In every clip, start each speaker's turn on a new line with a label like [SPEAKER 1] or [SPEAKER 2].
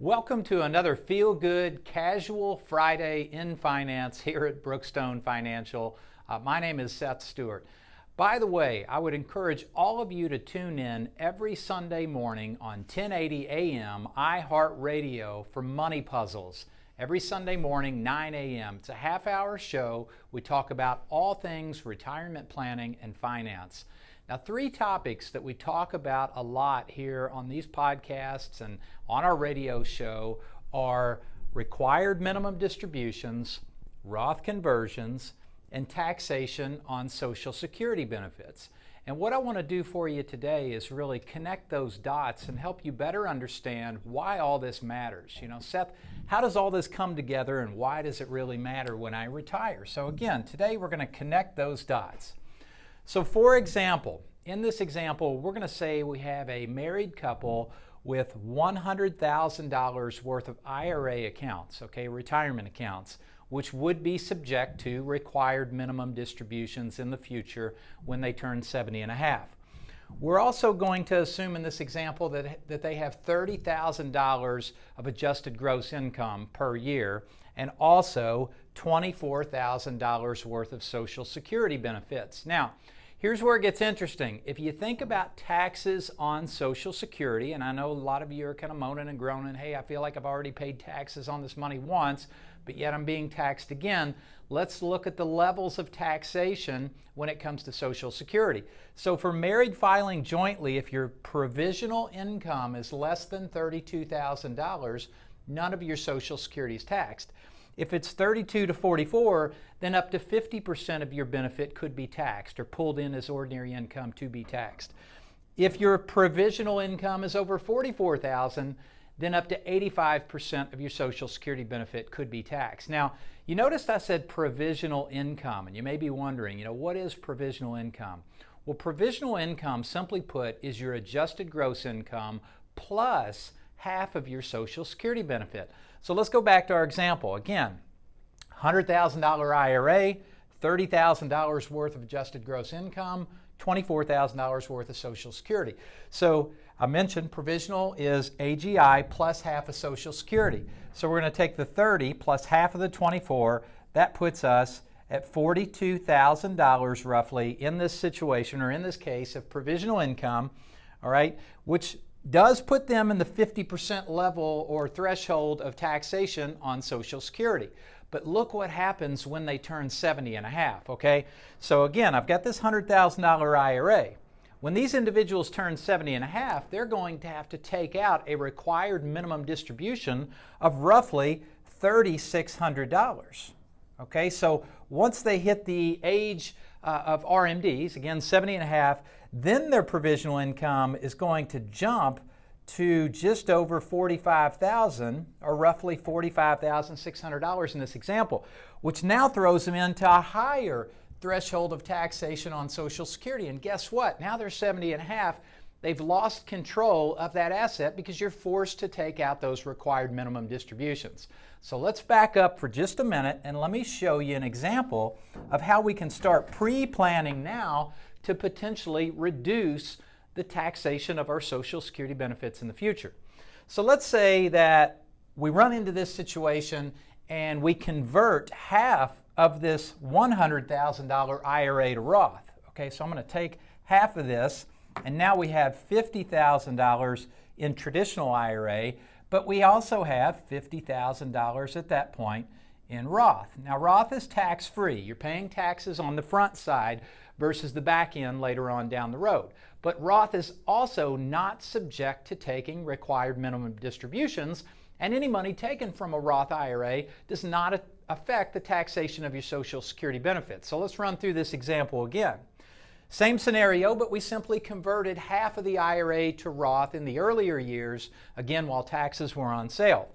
[SPEAKER 1] Welcome to another feel-good, casual Friday in finance here at Brookstone Financial. My name is Seth Stewart. By the way, I would encourage all of you to tune in every Sunday morning on 1080 AM iHeartRadio for Money Puzzles. Every Sunday morning, 9 a.m. It's a half-hour show. We talk about all things retirement planning and finance. Now, three topics that we talk about a lot here on these podcasts and on our radio show are required minimum distributions, Roth conversions, and taxation on Social Security benefits. And what I want to do for you today is really connect those dots and help you better understand why all this matters. You know, Seth, how does all this come together and why does it really matter when I retire? So again, today we're going to connect those dots. So for example, in this example, we're going to say we have a married couple with $100,000 worth of IRA accounts, okay, retirement accounts, which would be subject to required minimum distributions in the future when they turn 70 and a half. We're also going to assume in this example that they have $30,000 of adjusted gross income per year and also $24,000 worth of Social Security benefits. Now, here's where it gets interesting. If you think about taxes on Social Security, and I know a lot of you are kind of moaning and groaning, hey, I feel like I've already paid taxes on this money once, but yet I'm being taxed again. Let's look at the levels of taxation when it comes to Social Security. So for married filing jointly, if your provisional income is less than $32,000, none of your Social Security is taxed. If it's 32 to 44, then up to 50% of your benefit could be taxed or pulled in as ordinary income to be taxed. If your provisional income is over 44,000, then up to 85% of your Social Security benefit could be taxed. Now, you noticed I said provisional income, and you may be wondering, what is provisional income? Well, provisional income, simply put, is your adjusted gross income plus half of your Social Security benefit. So let's go back to our example. Again, $100,000 IRA, $30,000 worth of adjusted gross income, $24,000 worth of Social Security. So I mentioned provisional is AGI plus half of Social Security. So we're going to take the 30 plus half of the 24. That puts us at $42,000 roughly in this situation, or in this case of provisional income, all right, which does put them in the 50% level or threshold of taxation on Social Security. But look what happens when they turn 70 and a half, okay? So again, I've got this $100,000 IRA. When these individuals turn 70 and a half, they're going to have to take out a required minimum distribution of roughly $3,600, okay? So once they hit the age of RMDs, again, 70 and a half, then their provisional income is going to jump to just over $45,000, or roughly $45,600 in this example, which now throws them into a higher threshold of taxation on Social Security. And guess what? Now they're 70 and a half. They've lost control of that asset because you're forced to take out those required minimum distributions. So let's back up for just a minute and let me show you an example of how we can start pre-planning now to potentially reduce the taxation of our Social Security benefits in the future. So let's say that we run into this situation and we convert half of this $100,000 IRA to Roth. Okay, so I'm going to take half of this, and now we have $50,000 in traditional IRA, but we also have $50,000 at that point in Roth. Now, Roth is tax-free. You're paying taxes on the front side versus the back end later on down the road. But Roth is also not subject to taking required minimum distributions, and any money taken from a Roth IRA does not affect the taxation of your Social Security benefits. So let's run through this example again. Same scenario, but we simply converted half of the IRA to Roth in the earlier years, again, while taxes were on sale.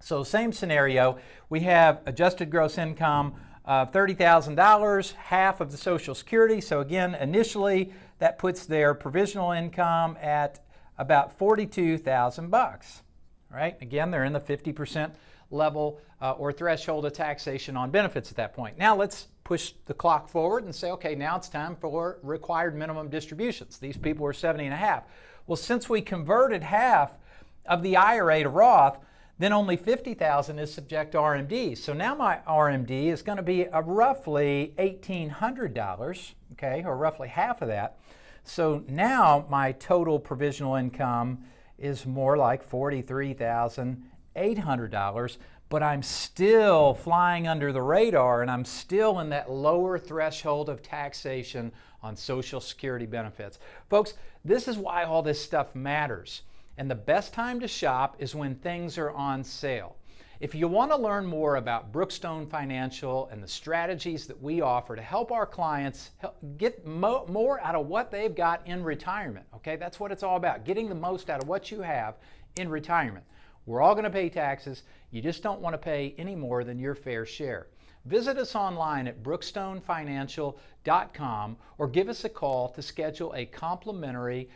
[SPEAKER 1] So same scenario, we have adjusted gross income of $30,000, half of the Social Security. So again, initially, that puts their provisional income at about $42,000, right? Again, they're in the 50% level or threshold of taxation on benefits at that point. Now let's push the clock forward and say, okay, now it's time for required minimum distributions. These people are 70 and a half. Well, since we converted half of the IRA to Roth, Then only $50,000 is subject to RMD. So now my RMD is going to be roughly $1,800, okay, or roughly half of that. So now my total provisional income is more like $43,800, but I'm still flying under the radar and I'm still in that lower threshold of taxation on Social Security benefits. Folks, this is why all this stuff matters. And the best time to shop is when things are on sale. If you want to learn more about Brookstone Financial and the strategies that we offer to help our clients get more out of what they've got in retirement, okay? That's what it's all about, getting the most out of what you have in retirement. We're all going to pay taxes. You just don't want to pay any more than your fair share. Visit us online at brookstonefinancial.com or give us a call to schedule a complimentary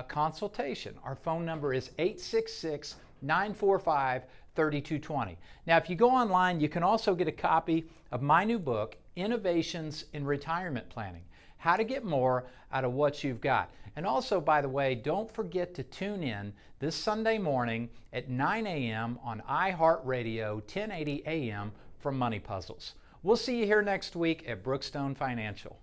[SPEAKER 1] consultation. Our phone number is 866-945-3220. Now, if you go online, you can also get a copy of my new book, Innovations in Retirement Planning, How to Get More Out of What You've Got. And also, by the way, don't forget to tune in this Sunday morning at 9 a.m. on iHeartRadio 1080 a.m. for Money Puzzles. We'll see you here next week at Brookstone Financial.